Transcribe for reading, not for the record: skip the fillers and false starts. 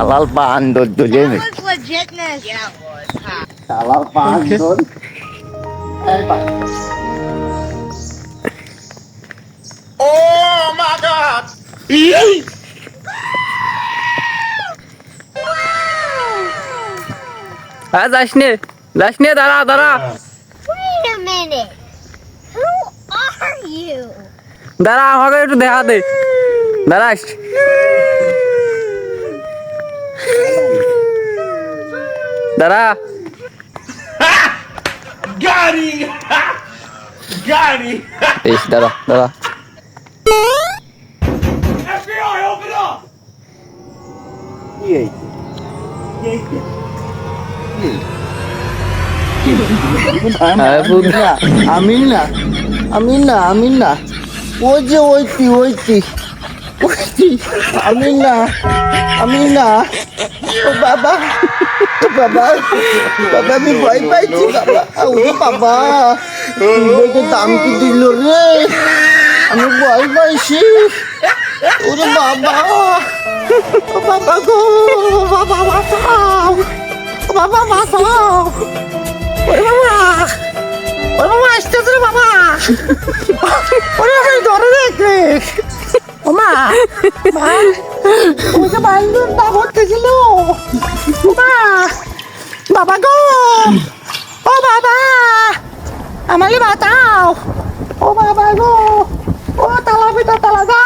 Halal pandut tuh That Jamie. was legitness. Yeah, it was. Huh? Halal pandut. Oh my God! যাস নে দাঁড়া দাঁড়া Wait a minute. Who are you? দাঁড়া আমাকে একটু দেখা দে দাঁড়াস দাঁড়া Got him! Got him! বেশ দাঁড়া দাঁড়া FBI, open up! Amina. Oiti. Amina. Oh, Baba, আমি ভয় পাইছি বাবা। ও বাবা, তুই দাম কি দিল রে? আমি ভয় পাইছি। ওরে বাবা, ও বাবা গো, বাবা বাঁচাও, বাবা বাঁচাও। ওরে বাবা আসতেছে রে বাবা। ওরে বাবা ধরে রেখে। ওমা ওই যে বাইন্দুর না ভরতেছিল। বাবা গো, ও বাবা আমাকে বাঁচাও। ও বাবা গো, ও তালা ভিতর তালা যা